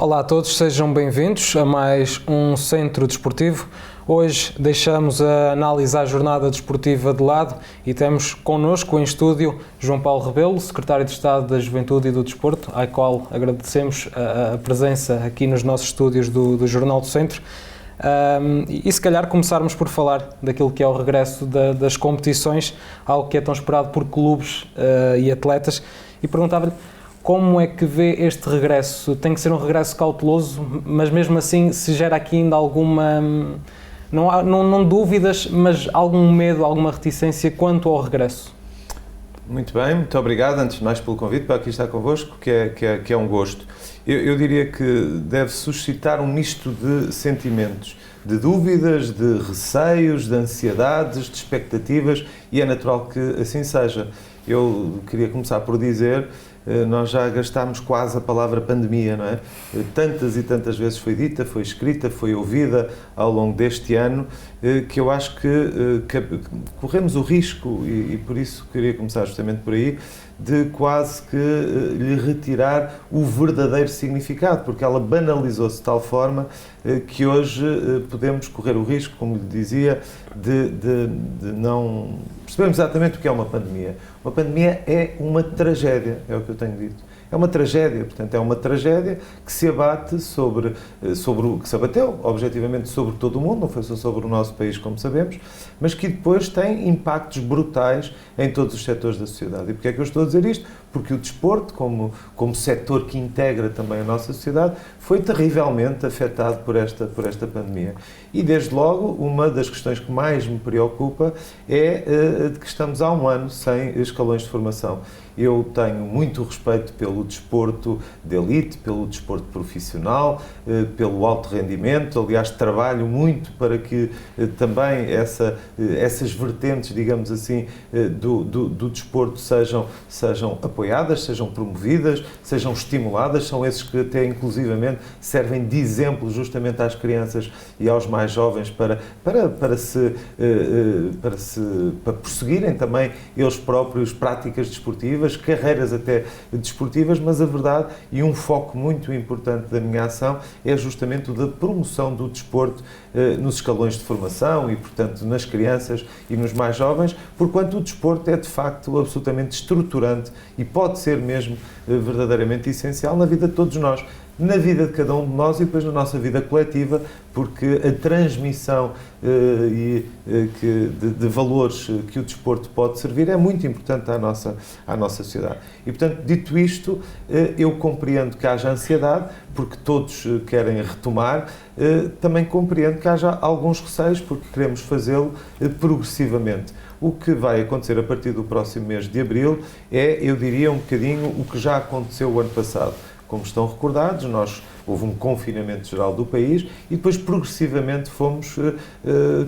Olá a todos, sejam bem-vindos a mais um Centro Desportivo. Hoje deixamos a análise à jornada desportiva de lado e temos connosco em estúdio João Paulo Rebelo, Secretário de Estado da Juventude e do Desporto, ao qual agradecemos a presença aqui nos nossos estúdios do Jornal do Centro. E se calhar começarmos por falar daquilo que é o regresso das competições, algo que é tão esperado por clubes e atletas, e perguntava-lhe como é que vê este regresso. Tem que ser um regresso cauteloso, mas mesmo assim se gera aqui ainda alguma, não dúvidas, mas algum medo, alguma reticência quanto ao regresso? Muito bem, muito obrigado antes de mais pelo convite para aqui estar convosco, que é um gosto. Eu diria que deve suscitar um misto de sentimentos, de dúvidas, de receios, de ansiedades, de expectativas, e é natural que assim seja. Eu queria começar por dizer, nós já gastámos quase a palavra pandemia, não é? Tantas e tantas vezes foi dita, foi escrita, foi ouvida ao longo deste ano, que eu acho que corremos o risco, e por isso queria começar justamente por aí, de quase que lhe retirar o verdadeiro significado, porque ela banalizou-se de tal forma que hoje podemos correr o risco, como lhe dizia, de não percebermos exatamente o que é uma pandemia. Uma pandemia é uma tragédia, é o que eu tenho dito. É uma tragédia, portanto, é uma tragédia que se abate sobre o que se abateu, objetivamente, sobre todo o mundo, não foi só sobre o nosso país, como sabemos, mas que depois tem impactos brutais em todos os setores da sociedade. E porquê é que eu estou a dizer isto? Porque o desporto, como setor que integra também a nossa sociedade, foi terrivelmente afetado por esta pandemia. E, desde logo, uma das questões que mais me preocupa é de que estamos há um ano sem escalões de formação. Eu tenho muito respeito pelo desporto de elite, pelo desporto profissional, pelo alto rendimento. Aliás, trabalho muito para que também essas vertentes, digamos assim, do desporto sejam apoiadas, sejam promovidas, sejam estimuladas. São esses que até, inclusivamente, servem de exemplo justamente às crianças e aos mais jovens para prosseguirem também eles próprios práticas desportivas, carreiras até desportivas, mas a verdade, e um foco muito importante da minha ação, é justamente o da promoção do desporto nos escalões de formação e, portanto, nas crianças e nos mais jovens, porquanto o desporto é, de facto, absolutamente estruturante e pode ser mesmo verdadeiramente essencial na vida de todos nós, na vida de cada um de nós e depois na nossa vida coletiva, porque a transmissão de valores que o desporto pode servir é muito importante à nossa sociedade. E, portanto, dito isto, eu compreendo que haja ansiedade, porque todos querem retomar, também compreendo que haja alguns receios, porque queremos fazê-lo progressivamente. O que vai acontecer a partir do próximo mês de abril é, eu diria, um bocadinho o que já aconteceu o ano passado. Como estão recordados, houve um confinamento geral do país e depois progressivamente fomos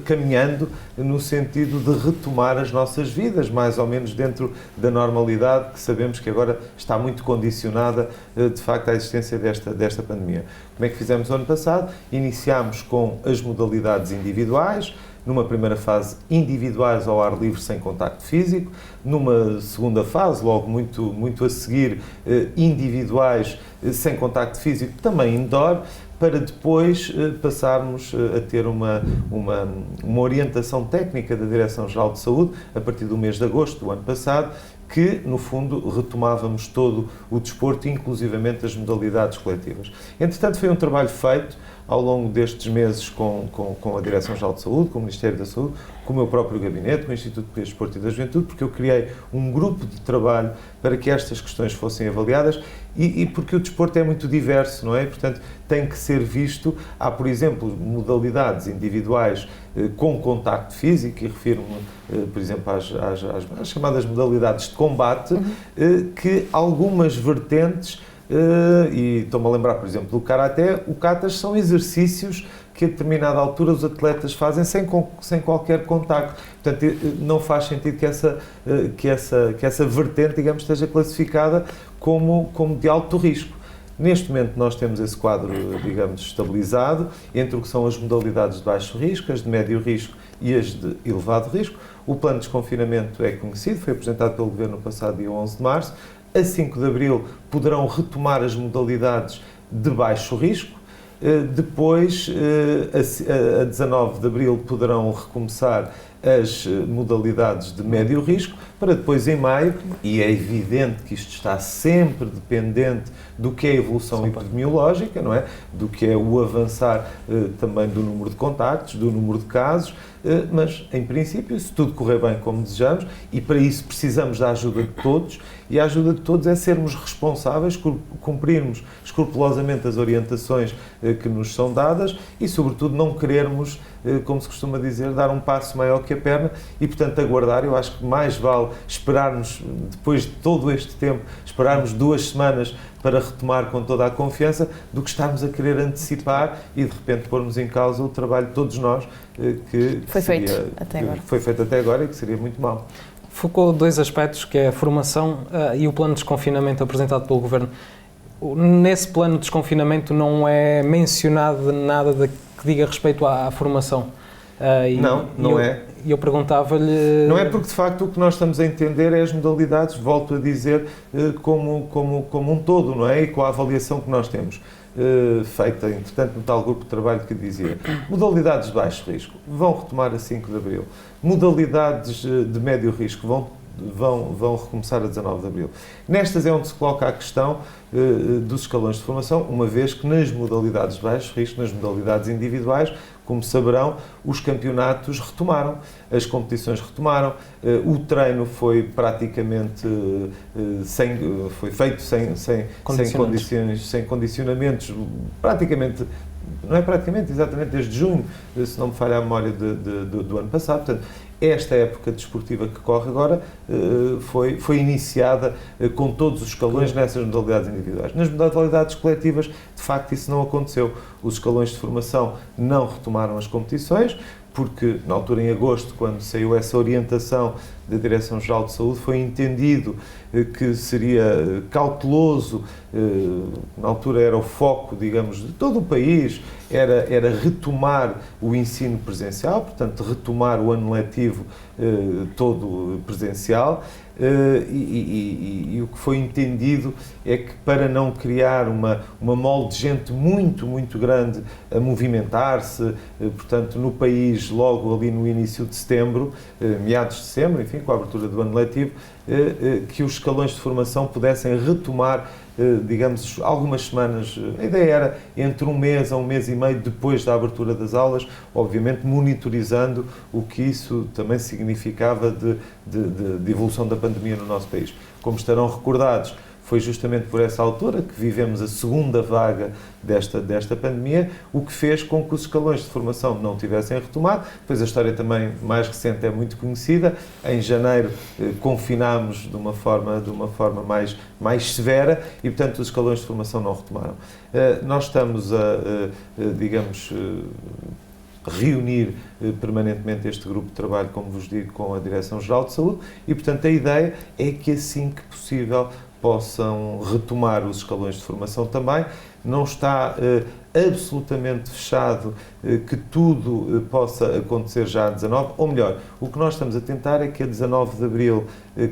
caminhando no sentido de retomar as nossas vidas, mais ou menos dentro da normalidade, que sabemos que agora está muito condicionada, de facto, à existência desta pandemia. Como é que fizemos o ano passado? Iniciámos com as modalidades individuais, numa primeira fase individuais ao ar livre sem contacto físico, numa segunda fase, logo muito a seguir, individuais sem contacto físico, também indoor, para depois passarmos a ter uma orientação técnica da Direção-Geral de Saúde, a partir do mês de agosto do ano passado, que, no fundo, retomávamos todo o desporto, inclusivamente as modalidades coletivas. Entretanto, foi um trabalho feito ao longo destes meses com a Direção-Geral de Saúde, com o Ministério da Saúde, com o meu próprio gabinete, com o Instituto de Desporto e da Juventude, porque eu criei um grupo de trabalho para que estas questões fossem avaliadas e porque o desporto é muito diverso, não é? Portanto, tem que ser visto. Há, por exemplo, modalidades individuais com contacto físico, e refiro-me, por exemplo, às chamadas modalidades de combate, que algumas vertentes, e estou-me a lembrar, por exemplo, do karaté, o katas são exercícios que a determinada altura os atletas fazem sem qualquer contacto. Portanto, não faz sentido que essa vertente, digamos, esteja classificada como de alto risco. Neste momento nós temos esse quadro, digamos, estabilizado entre o que são as modalidades de baixo risco, as de médio risco e as de elevado risco. O plano de desconfinamento é conhecido, foi apresentado pelo Governo no passado dia 11 de março. A 5 de abril poderão retomar as modalidades de baixo risco. Depois, a 19 de abril, poderão recomeçar as modalidades de médio risco, para depois em maio, e é evidente que isto está sempre dependente do que é a evolução epidemiológica, não é? Do que é o avançar também do número de contactos, do número de casos, mas em princípio, se tudo correr bem como desejamos, e para isso precisamos da ajuda de todos, e a ajuda de todos é sermos responsáveis, cumprirmos escrupulosamente as orientações que nos são dadas e, sobretudo, não querermos, como se costuma dizer, dar um passo maior que a perna e, portanto, aguardar. Eu acho que mais vale esperarmos, depois de todo este tempo, esperarmos 2 semanas para retomar com toda a confiança, do que estarmos a querer antecipar e, de repente, pormos em causa o trabalho de todos nós que foi feito até agora e que seria muito mau. Focou 2 aspectos, que é a formação e o plano de desconfinamento apresentado pelo Governo. Nesse plano de desconfinamento não é mencionado nada que diga respeito à formação. Não é. E eu perguntava-lhe... Não é porque, de facto, o que nós estamos a entender é as modalidades, volto a dizer, como um todo, não é? E com a avaliação que nós temos feita, entretanto, no tal grupo de trabalho que dizia. Modalidades de baixo risco vão retomar a 5 de abril. Modalidades de médio risco vão recomeçar a 19 de abril. Nestas é onde se coloca a questão dos escalões de formação, uma vez que nas modalidades de baixo risco, nas modalidades individuais, como saberão, os campeonatos retomaram, as competições retomaram, o treino foi praticamente foi feito sem condicionamentos, praticamente, não é praticamente, exatamente desde junho, se não me falha a memória do ano passado. Portanto, esta época desportiva que corre agora foi iniciada com todos os escalões nessas modalidades individuais. Nas modalidades coletivas, de facto, isso não aconteceu. Os escalões de formação não retomaram as competições, porque na altura, em agosto, quando saiu essa orientação da Direção-Geral de Saúde, foi entendido que seria cauteloso, na altura era o foco, digamos, de todo o país, era retomar o ensino presencial, portanto, retomar o ano letivo todo presencial, e o que foi entendido é que, para não criar uma molde de gente muito, muito grande a movimentar-se, portanto, no país, logo ali no início de setembro, meados de setembro, enfim, com a abertura do ano letivo, que os escalões de formação pudessem retomar, digamos, algumas semanas. A ideia era entre 1 mês a 1 mês e meio depois da abertura das aulas, obviamente monitorizando o que isso também significava de evolução da pandemia no nosso país. Como estarão recordados, foi justamente por essa altura que vivemos a segunda vaga desta pandemia, o que fez com que os escalões de formação não tivessem retomado. Depois a história também mais recente é muito conhecida. Em janeiro confinámos de uma forma mais severa e, portanto, os escalões de formação não retomaram. Nós estamos digamos, reunir permanentemente este grupo de trabalho, como vos digo, com a Direção-Geral de Saúde e, portanto, a ideia é que assim que possível possam retomar os escalões de formação também. Não está absolutamente fechado que tudo possa acontecer já a 19, ou melhor, o que nós estamos a tentar é que a 19 de abril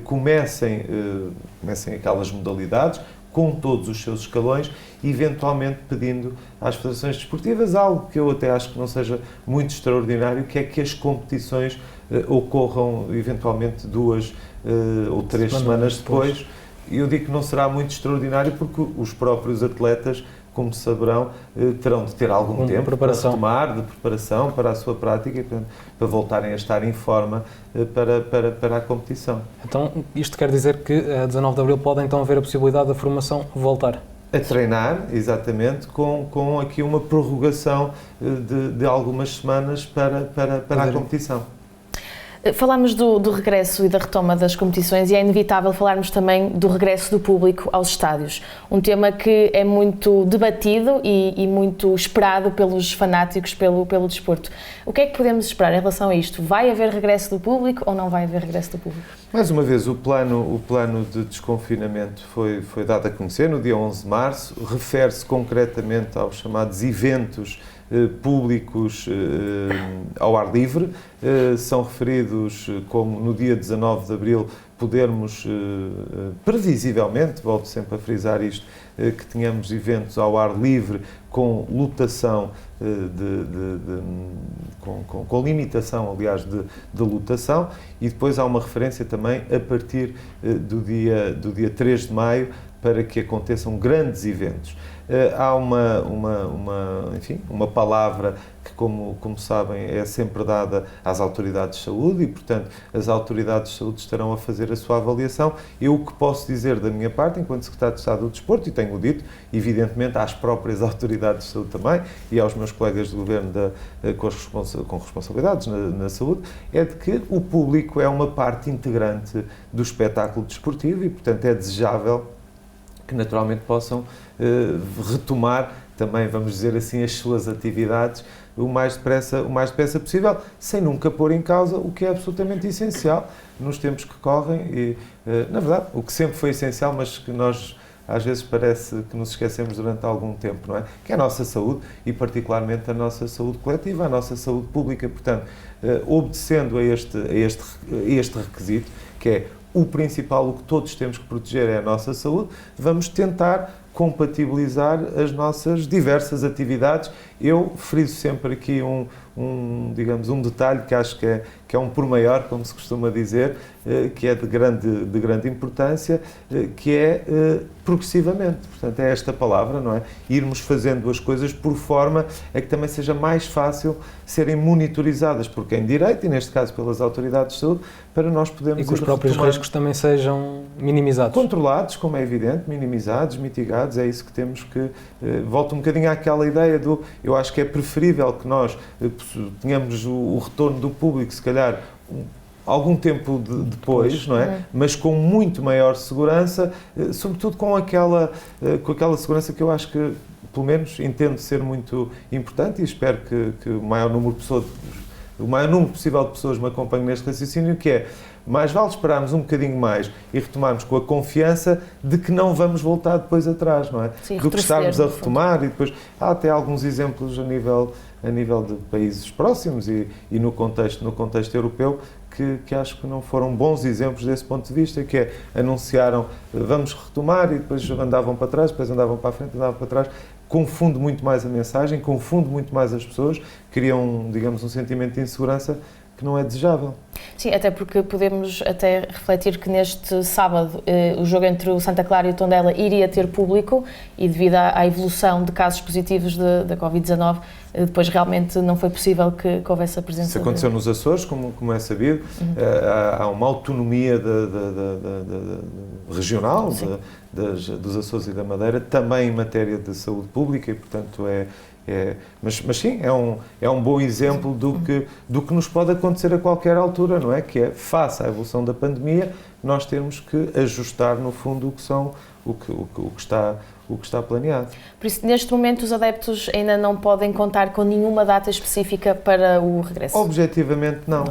comecem aquelas modalidades, com todos os seus escalões, eventualmente pedindo às federações desportivas algo que eu até acho que não seja muito extraordinário, que é que as competições ocorram eventualmente 2 ou 3 semanas depois. Eu digo que não será muito extraordinário porque os próprios atletas, como saberão, terão de ter algum tempo para retomar, de preparação para a sua prática e para voltarem a estar em forma para a competição. Então, isto quer dizer que a 19 de abril pode então haver a possibilidade da formação voltar? A treinar, exatamente, com aqui uma prorrogação de algumas semanas para a competição. Falámos do regresso e da retoma das competições e é inevitável falarmos também do regresso do público aos estádios. Um tema que é muito debatido e muito esperado pelos fanáticos pelo desporto. O que é que podemos esperar em relação a isto? Vai haver regresso do público ou não vai haver regresso do público? Mais uma vez, o plano de desconfinamento foi dado a conhecer no dia 11 de março, refere-se concretamente aos chamados eventos públicos ao ar livre, são referidos como no dia 19 de abril podermos, previsivelmente, volto sempre a frisar isto, que tenhamos eventos ao ar livre com lotação, com limitação, aliás, de lotação, e depois há uma referência também a partir do dia 3 de maio para que aconteçam grandes eventos. Há uma palavra que, como sabem, é sempre dada às autoridades de saúde e, portanto, as autoridades de saúde estarão a fazer a sua avaliação. Eu o que posso dizer da minha parte, enquanto Secretário de Estado do Desporto, e tenho dito, evidentemente, às próprias autoridades de saúde também e aos meus colegas de governo com responsabilidades na saúde, é de que o público é uma parte integrante do espetáculo desportivo e, portanto, é desejável que naturalmente possam retomar também, vamos dizer assim, as suas atividades o mais depressa possível, sem nunca pôr em causa o que é absolutamente essencial nos tempos que correm e, na verdade, o que sempre foi essencial, mas que nós às vezes parece que nos esquecemos durante algum tempo, não é? Que é a nossa saúde e particularmente a nossa saúde coletiva, a nossa saúde pública. Portanto, obedecendo a este requisito, que é o principal, o que todos temos que proteger é a nossa saúde, vamos tentar compatibilizar as nossas diversas atividades. Eu friso sempre aqui um detalhe que acho que é um por maior, como se costuma dizer, que é de grande importância, que é progressivamente. Portanto, é esta palavra, não é? Irmos fazendo as coisas por forma a que também seja mais fácil serem monitorizadas por quem direito, e neste caso pelas autoridades de saúde, para nós podermos... E que os próprios riscos também sejam minimizados. Controlados, como é evidente, minimizados, mitigados, é isso que temos que... volto um bocadinho àquela ideia do... Eu acho que é preferível que nós tenhamos o retorno do público, se calhar, algum tempo depois, não é? Mas com muito maior segurança, sobretudo com aquela segurança que eu acho que, pelo menos, entendo ser muito importante e espero que o maior número possível de pessoas me acompanhem neste raciocínio, que é mais vale esperarmos um bocadinho mais e retomarmos com a confiança de que não vamos voltar depois atrás, não é? Sim, do que estarmos a retomar e depois... Há até alguns exemplos a nível de países próximos e no contexto europeu que acho que não foram bons exemplos desse ponto de vista, que é, anunciaram vamos retomar e depois andavam para trás, depois andavam para a frente, andavam para trás. Confunde muito mais a mensagem, confunde muito mais as pessoas, criam, digamos, um sentimento de insegurança que não é desejável. Sim, até porque podemos até refletir que neste sábado o jogo entre o Santa Clara e o Tondela iria ter público e devido à evolução de casos positivos da Covid-19, depois realmente não foi possível que houvesse a presença. Isso aconteceu nos Açores, como é sabido, há uma autonomia regional dos Açores e da Madeira, também em matéria de saúde pública e, portanto, mas sim, é um bom exemplo do que nos pode acontecer a qualquer altura, não é? Que é, face à evolução da pandemia, nós temos que ajustar, no fundo, o que está planeado. Por isso, neste momento, os adeptos ainda não podem contar com nenhuma data específica para o regresso? Objetivamente não,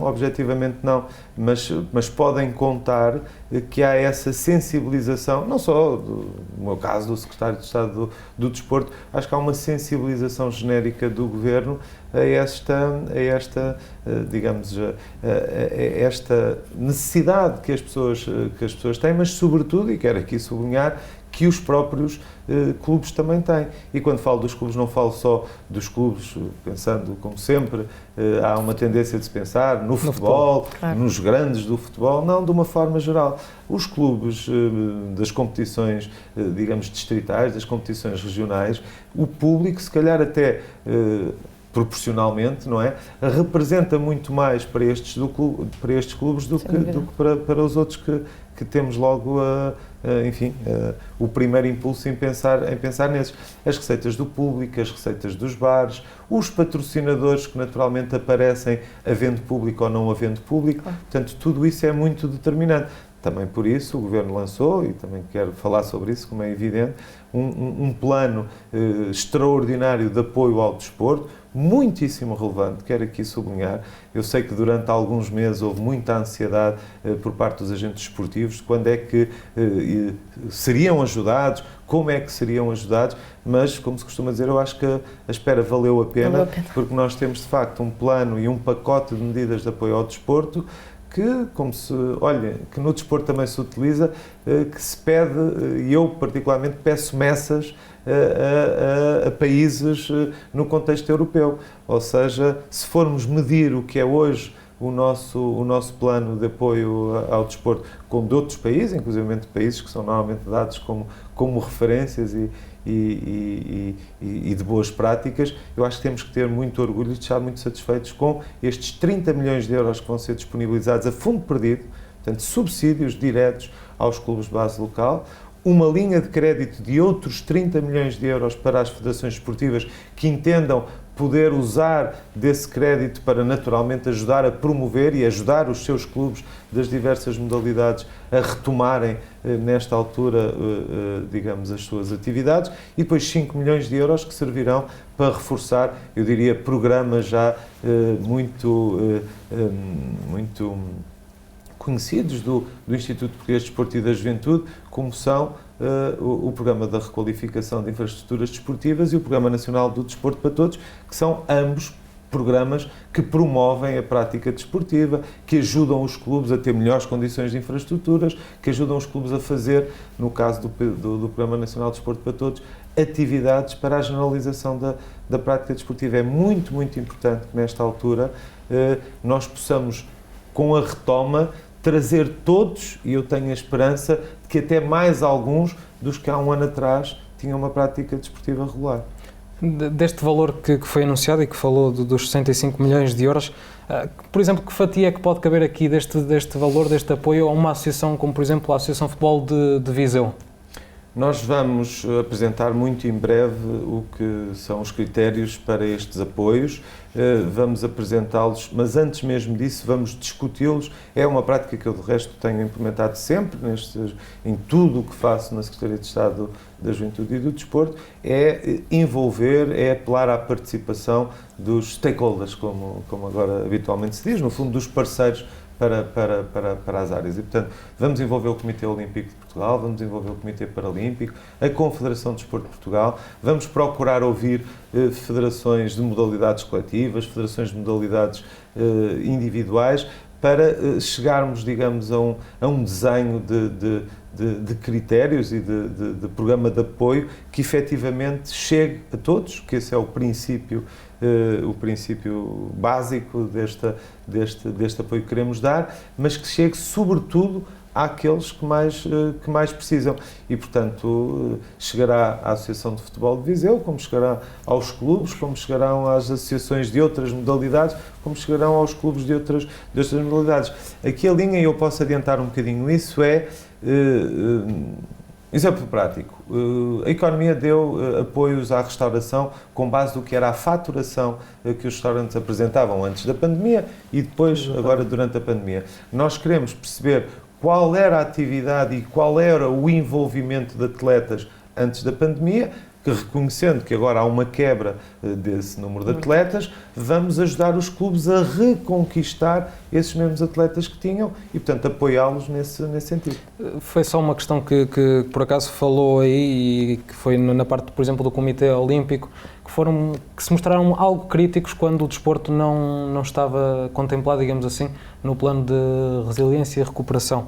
mas podem contar que há essa sensibilização, não só no meu caso, do Secretário de Estado do Desporto, acho que há uma sensibilização genérica do Governo a esta necessidade que as pessoas têm, mas sobretudo, e quero aqui sublinhar, que os próprios clubes também têm. E quando falo dos clubes, não falo só dos clubes, pensando, como sempre, há uma tendência de se pensar no futebol, claro, nos grandes do futebol, não, de uma forma geral. Os clubes das competições, digamos, distritais, das competições regionais, o público, se calhar até proporcionalmente, não é? Representa muito mais para estes clubes do que para os outros que temos logo o primeiro impulso em pensar nesses. As receitas do público, as receitas dos bares, os patrocinadores que naturalmente aparecem havendo público ou não havendo público, portanto, tudo isso é muito determinante. Também por isso o Governo lançou, e também quero falar sobre isso, como é evidente, um plano extraordinário de apoio ao desporto, muitíssimo relevante, quero aqui sublinhar. Eu sei que durante alguns meses houve muita ansiedade por parte dos agentes desportivos, quando é que seriam ajudados, como é que seriam ajudados, mas, como se costuma dizer, eu acho que a espera valeu a pena, porque nós temos, de facto, um plano e um pacote de medidas de apoio ao desporto que, que no desporto também se utiliza, que se pede, e eu particularmente peço meças a países no contexto europeu. Ou seja, se formos medir o que é hoje o nosso plano de apoio ao desporto com de outros países, inclusive países que são normalmente dados como referências e de boas práticas, eu acho que temos que ter muito orgulho e estar muito satisfeitos com estes 30 milhões de euros que vão ser disponibilizados a fundo perdido, portanto, subsídios diretos aos clubes de base local, uma linha de crédito de outros 30 milhões de euros para as federações esportivas que entendam poder usar desse crédito para naturalmente ajudar a promover e ajudar os seus clubes das diversas modalidades a retomarem nesta altura, digamos, as suas atividades, e depois 5 milhões de euros que servirão para reforçar, eu diria, programas já muito conhecidos do Instituto Português de Desporto e da Juventude, como são o Programa da Requalificação de Infraestruturas Desportivas e o Programa Nacional do Desporto para Todos, que são ambos programas que promovem a prática desportiva, que ajudam os clubes a ter melhores condições de infraestruturas, que ajudam os clubes a fazer, no caso do Programa Nacional de Desporto para Todos, atividades para a generalização da prática desportiva. É muito, muito importante que nesta altura nós possamos, com a retoma, trazer todos, e eu tenho a esperança de que até mais alguns dos que há um ano atrás tinham uma prática desportiva regular. Deste valor que foi anunciado e que falou dos 65 milhões de euros, por exemplo, que fatia é que pode caber aqui deste valor, deste apoio a uma associação como, por exemplo, a Associação de Futebol de Viseu? Nós vamos apresentar muito em breve o que são os critérios para estes apoios, vamos apresentá-los, mas antes mesmo disso vamos discuti-los. É uma prática que eu, de resto, tenho implementado sempre em tudo o que faço na Secretaria de Estado da Juventude e do Desporto, é envolver, é apelar à participação dos stakeholders, como agora habitualmente se diz, no fundo dos parceiros para as áreas. E, portanto, vamos envolver o Comitê Olímpico de Portugal, vamos envolver o Comitê Paralímpico, a Confederação de Desporto de Portugal, vamos procurar ouvir federações de modalidades coletivas, federações de modalidades individuais, para chegarmos, digamos, a um desenho de critérios e de programa de apoio que efetivamente chegue a todos, que esse é o princípio básico deste apoio que queremos dar, mas que chegue sobretudo àqueles que mais precisam. E, portanto, chegará à Associação de Futebol de Viseu, como chegará aos clubes, como chegarão às associações de outras modalidades, como chegarão aos clubes de outras modalidades. Aqui a linha, e eu posso adiantar um bocadinho isso, exemplo prático, a economia deu apoios à restauração com base do que era a faturação que os restaurantes apresentavam antes da pandemia e depois, agora, durante a pandemia. Nós queremos perceber qual era a atividade e qual era o envolvimento de atletas antes da pandemia, que, reconhecendo que agora há uma quebra desse número de atletas, vamos ajudar os clubes a reconquistar esses mesmos atletas que tinham e, portanto, apoiá-los nesse sentido. Foi só uma questão que por acaso falou aí e que foi na parte, por exemplo, do Comitê Olímpico, que se mostraram algo críticos quando o desporto não estava contemplado, digamos assim, no plano de resiliência e recuperação.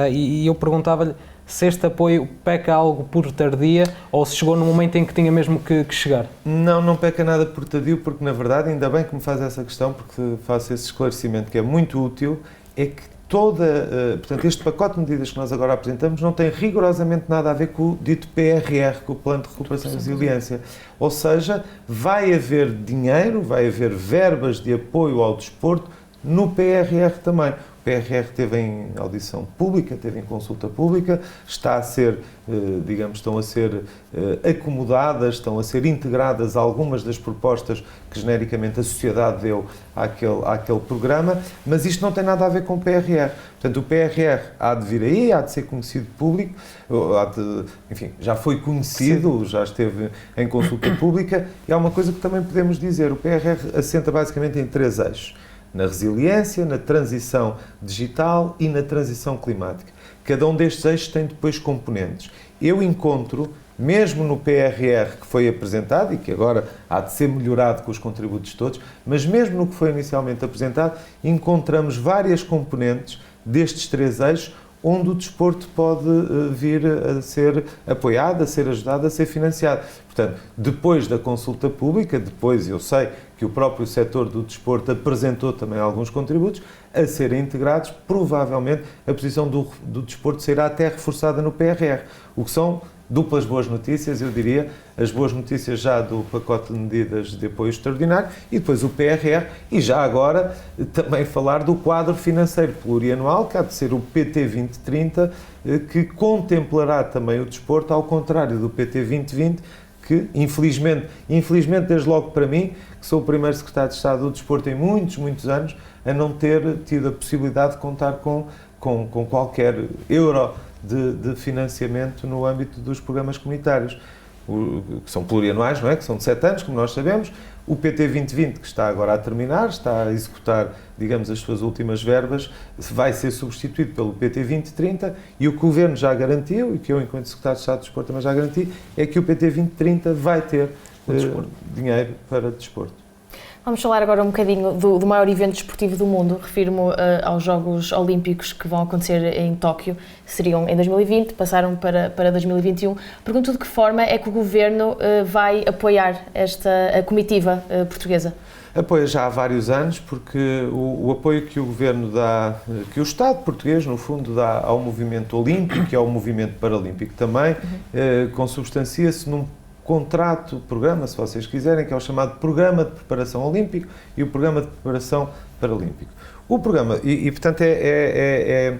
E eu perguntava-lhe se este apoio peca algo por tardia ou se chegou no momento em que tinha mesmo que chegar. Não peca nada por tardio, porque, na verdade, ainda bem que me faz essa questão, porque faço esse esclarecimento que é muito útil, é que portanto, este pacote de medidas que nós agora apresentamos não tem rigorosamente nada a ver com o dito PRR, com o Plano de Recuperação e Resiliência. Ou seja, vai haver dinheiro, vai haver verbas de apoio ao desporto no PRR também. O PRR teve em audição pública, teve em consulta pública, estão a ser acomodadas, estão a ser integradas algumas das propostas que genericamente a sociedade deu àquele programa, mas isto não tem nada a ver com o PRR. Portanto, o PRR há de vir aí, há de ser conhecido público, enfim, já foi conhecido, já esteve em consulta pública, e há uma coisa que também podemos dizer, o PRR assenta basicamente em 3 eixos. Na resiliência, na transição digital e na transição climática. Cada um destes eixos tem depois componentes. Eu encontro mesmo no PRR que foi apresentado e que agora há de ser melhorado com os contributos todos, mas mesmo no que foi inicialmente apresentado, encontramos várias componentes destes 3 eixos onde o desporto pode vir a ser apoiado, a ser ajudado, a ser financiado. Portanto, depois da consulta pública, depois eu sei que o próprio setor do desporto apresentou também alguns contributos a serem integrados, provavelmente a posição do desporto será até reforçada no PRR, o que são duplas boas notícias, eu diria, as boas notícias já do pacote de medidas de apoio extraordinário e depois o PRR e já agora também falar do quadro financeiro plurianual, que há de ser o PT 2030, que contemplará também o desporto, ao contrário do PT 2020, que infelizmente desde logo para mim, que sou o primeiro secretário de Estado do Desporto em muitos anos, a não ter tido a possibilidade de contar com qualquer euro de financiamento no âmbito dos programas comunitários, que são plurianuais, não é? Que são de 7 anos, como nós sabemos. O PT 2020, que está agora a terminar, está a executar, digamos, as suas últimas verbas, vai ser substituído pelo PT 2030 e o que o Governo já garantiu, e que eu, enquanto Secretário de Estado do Desporto, também já garanti, é que o PT 2030 vai ter dinheiro para desporto. Vamos falar agora um bocadinho do maior evento desportivo do mundo. Refiro-me aos Jogos Olímpicos que vão acontecer em Tóquio. Seriam em 2020, passaram para 2021. Pergunto de que forma é que o Governo vai apoiar a comitiva portuguesa? Apoia já há vários anos, porque o apoio que o Governo dá, que o Estado português, no fundo, dá ao movimento olímpico e ao movimento paralímpico também, consubstancia-se num programa, se vocês quiserem, que é o chamado Programa de Preparação Olímpico e o Programa de Preparação Paralímpico. O programa, portanto, é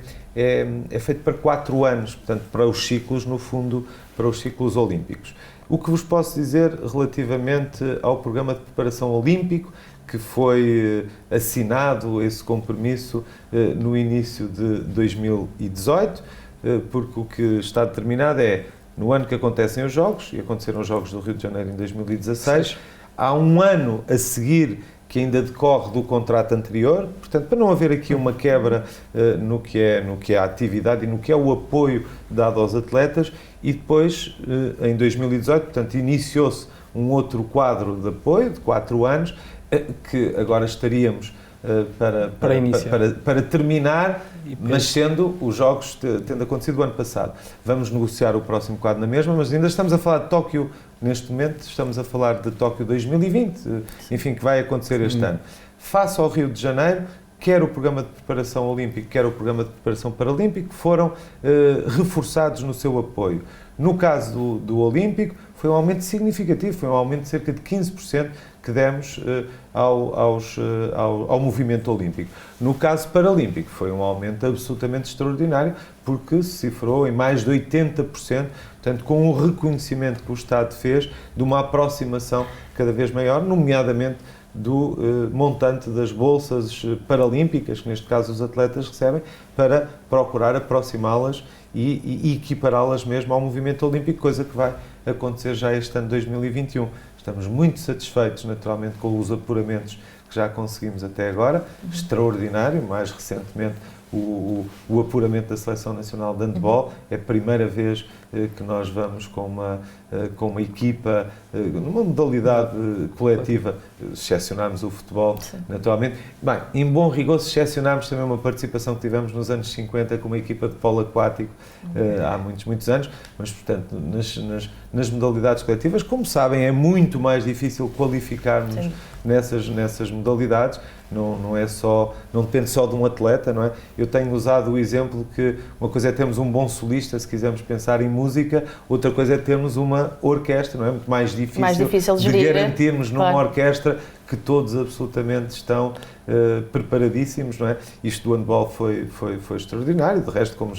feito para 4 anos, portanto, para os ciclos, no fundo, para os ciclos olímpicos. O que vos posso dizer relativamente ao Programa de Preparação Olímpico, que foi assinado esse compromisso no início de 2018, porque o que está determinado é, no ano que acontecem os Jogos, e aconteceram os Jogos do Rio de Janeiro em 2016, sim, há um ano a seguir que ainda decorre do contrato anterior, portanto, para não haver aqui uma quebra no que é a atividade e no que é o apoio dado aos atletas, e depois, em 2018, portanto, iniciou-se um outro quadro de apoio de 4 anos, que agora estaríamos para terminar, mas sendo os Jogos tendo acontecido o ano passado. Vamos negociar o próximo quadro na mesma, mas ainda estamos a falar de Tóquio, neste momento estamos a falar de Tóquio 2020, enfim, que vai acontecer este ano. Face ao Rio de Janeiro, quer o Programa de Preparação Olímpico, quer o Programa de Preparação Paralímpico, foram reforçados no seu apoio. No caso do Olímpico, foi um aumento significativo, foi um aumento de cerca de 15% que demos ao movimento olímpico. No caso paralímpico, foi um aumento absolutamente extraordinário, porque se cifrou em mais de 80%, portanto, com o reconhecimento que o Estado fez de uma aproximação cada vez maior, nomeadamente do montante das bolsas paralímpicas, que neste caso os atletas recebem, para procurar aproximá-las e equipará-las mesmo ao movimento olímpico, coisa que vai acontecer já este ano 2021. Estamos muito satisfeitos, naturalmente, com os apuramentos que já conseguimos até agora. Extraordinário, mais recentemente, o apuramento da Seleção Nacional de Handball. É a primeira vez que nós vamos com uma equipa, numa modalidade coletiva, excepcionámos o futebol, sim, naturalmente. Bem, em bom rigor, excepcionámos também uma participação que tivemos nos anos 50 com uma equipa de polo aquático, há muitos anos, mas, portanto, nas modalidades coletivas, como sabem, é muito mais difícil qualificarmos nessas modalidades. Não depende só de um atleta, não é? Eu tenho usado o exemplo que uma coisa é termos um bom solista, se quisermos pensar em música, outra coisa é termos uma orquestra, não é? Muito mais difícil de garantirmos numa orquestra que todos absolutamente estão preparadíssimos, não é? Isto do handball foi extraordinário, de resto, como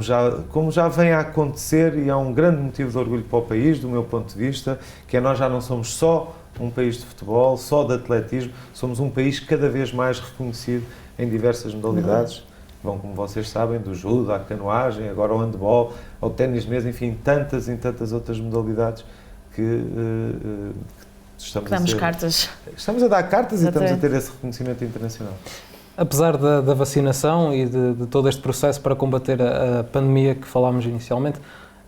já vem a acontecer, e há um grande motivo de orgulho para o país, do meu ponto de vista, que é nós já não somos só um país de futebol, só de atletismo, somos um país cada vez mais reconhecido em diversas modalidades, vão, como vocês sabem, do judo, à canoagem, agora ao handball, ao ténis mesmo, enfim, tantas outras modalidades que estamos a dar cartas e estamos a ter esse reconhecimento internacional. Apesar da vacinação e de todo este processo para combater a pandemia que falámos inicialmente,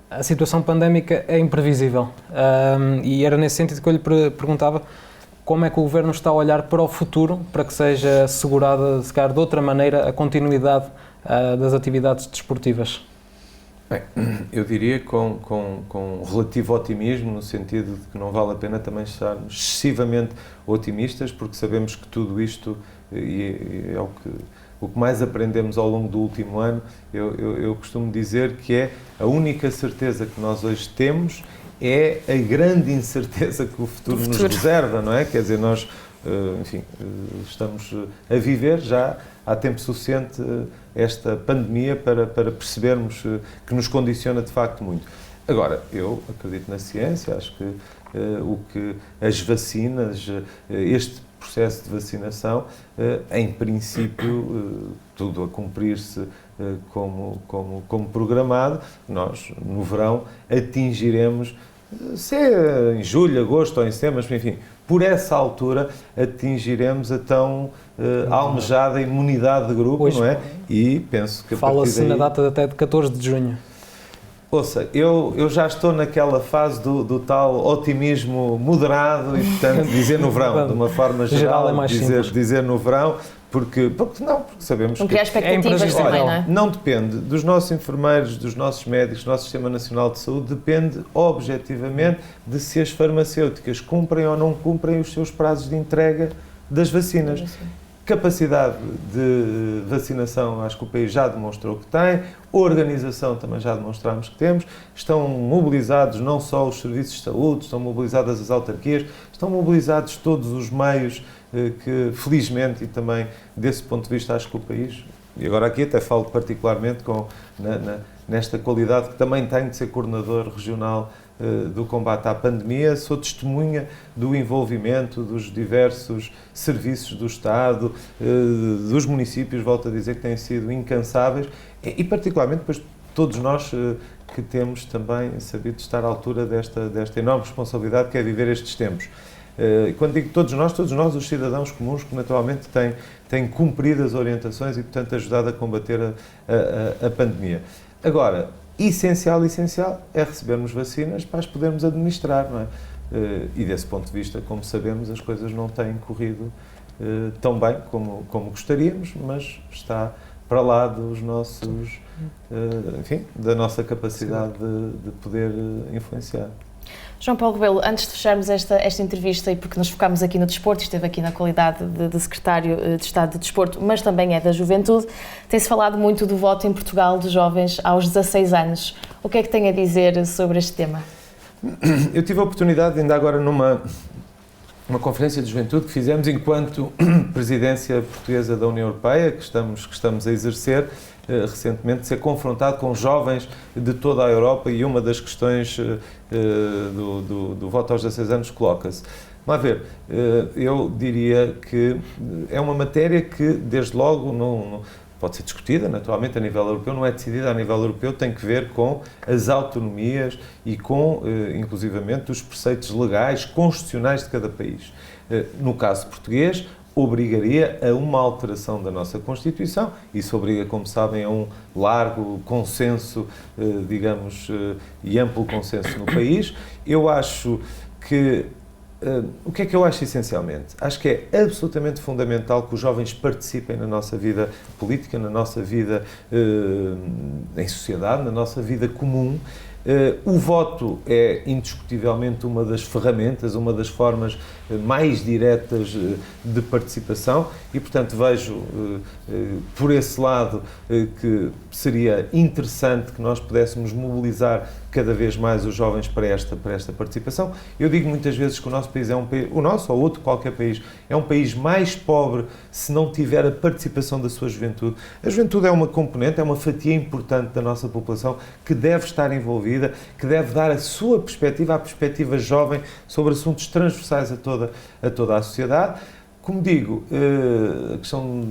a situação pandémica é imprevisível e era nesse sentido que eu lhe perguntava como é que o Governo está a olhar para o futuro para que seja assegurada, se calhar de outra maneira, a continuidade das atividades desportivas. Bem, eu diria com relativo otimismo, no sentido de que não vale a pena também estarmos excessivamente otimistas, porque sabemos que tudo isto, e é o que mais aprendemos ao longo do último ano, eu costumo dizer que é a única certeza que nós hoje temos é a grande incerteza que o futuro nos reserva, não é? Quer dizer, nós, enfim, estamos a viver já há tempo suficiente esta pandemia para percebermos que nos condiciona de facto muito. Agora, eu acredito na ciência, acho que o que as vacinas, este processo de vacinação, em princípio, tudo a cumprir-se como programado, nós no verão atingiremos, se é em julho, agosto ou em setembro, mas enfim, por essa altura atingiremos a tão almejada imunidade de grupo, hoje, não é? E penso que a fala-se partir daí... na data até de 14 de junho. Ouça, eu já estou naquela fase do tal otimismo moderado e, portanto, dizer no verão, de uma forma geral, é mais dizer no verão, porque sabemos que há expectativas também, não é? Não depende dos nossos enfermeiros, dos nossos médicos, do nosso Sistema Nacional de Saúde, depende objetivamente de se as farmacêuticas cumprem ou não cumprem os seus prazos de entrega das vacinas. Capacidade de vacinação, acho que o país já demonstrou que tem, organização também já demonstramos que temos, estão mobilizados não só os serviços de saúde, estão mobilizadas as autarquias, estão mobilizados todos os meios que, felizmente, e também desse ponto de vista, acho que o país, e agora aqui até falo particularmente nesta qualidade que também tenho de ser coordenador regional do combate à pandemia, sou testemunha do envolvimento dos diversos serviços do Estado, dos municípios, volto a dizer que têm sido incansáveis e particularmente depois todos nós que temos também sabido estar à altura desta enorme responsabilidade que é viver estes tempos. Quando digo todos nós, os cidadãos comuns que naturalmente têm cumprido as orientações e, portanto, ajudado a combater a pandemia. Agora, essencial é recebermos vacinas para as podermos administrar, não é? E desse ponto de vista, como sabemos, as coisas não têm corrido tão bem como gostaríamos, mas está para lá dos nossos, enfim, da nossa capacidade de poder influenciar. João Paulo Rebelo, antes de fecharmos esta entrevista, e porque nos focámos aqui no desporto, esteve aqui na qualidade de Secretário de Estado de Desporto, mas também é da Juventude, tem-se falado muito do voto em Portugal de jovens aos 16 anos. O que é que tem a dizer sobre este tema? Eu tive a oportunidade, ainda agora numa conferência de juventude que fizemos enquanto Presidência Portuguesa da União Europeia, que estamos a exercer, recentemente, de ser confrontado com jovens de toda a Europa e uma das questões do voto aos 16 anos coloca-se. Vamos ver, eu diria que é uma matéria que, desde logo, não pode ser discutida, naturalmente, a nível europeu, não é decidida a nível europeu, tem que ver com as autonomias e com, inclusivamente, os preceitos legais, constitucionais de cada país. No caso português, obrigaria a uma alteração da nossa Constituição. Isso obriga, como sabem, a um largo consenso, digamos, e amplo consenso no país. Eu acho que... o que é que eu acho essencialmente? Acho que é absolutamente fundamental que os jovens participem na nossa vida política, na nossa vida em sociedade, na nossa vida comum. O voto é indiscutivelmente uma das ferramentas, uma das formas mais diretas de participação e, portanto, vejo por esse lado que seria interessante que nós pudéssemos mobilizar cada vez mais os jovens para esta participação. Eu digo muitas vezes que o nosso país o nosso ou outro qualquer país, é um país mais pobre se não tiver a participação da sua juventude. A juventude é uma componente, é uma fatia importante da nossa população que deve estar envolvida, que deve dar a sua perspectiva, a perspectiva jovem sobre assuntos transversais a toda a sociedade. Como digo, a questão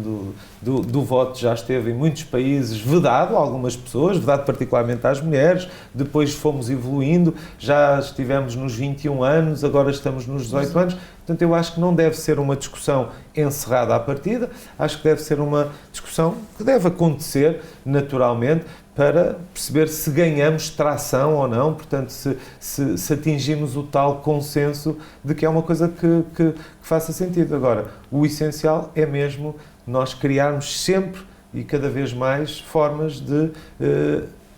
do voto já esteve em muitos países vedado a algumas pessoas, vedado particularmente às mulheres, depois fomos evoluindo, já estivemos nos 21 anos, agora estamos nos 18 anos, portanto eu acho que não deve ser uma discussão encerrada à partida, acho que deve ser uma discussão que deve acontecer naturalmente para perceber se ganhamos tração ou não, portanto, se atingimos o tal consenso de que é uma coisa que faça sentido. Agora, o essencial é mesmo nós criarmos sempre e cada vez mais formas de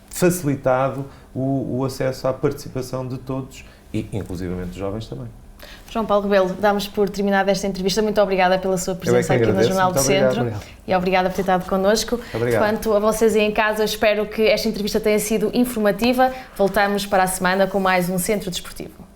facilitado o acesso à participação de todos e inclusivamente dos jovens também. João Paulo Rebelo, damos por terminada esta entrevista. Muito obrigada pela sua presença aqui no Jornal do Centro. E obrigada por ter estado connosco. Quanto a vocês aí em casa, eu espero que esta entrevista tenha sido informativa. Voltamos para a semana com mais um Centro Desportivo.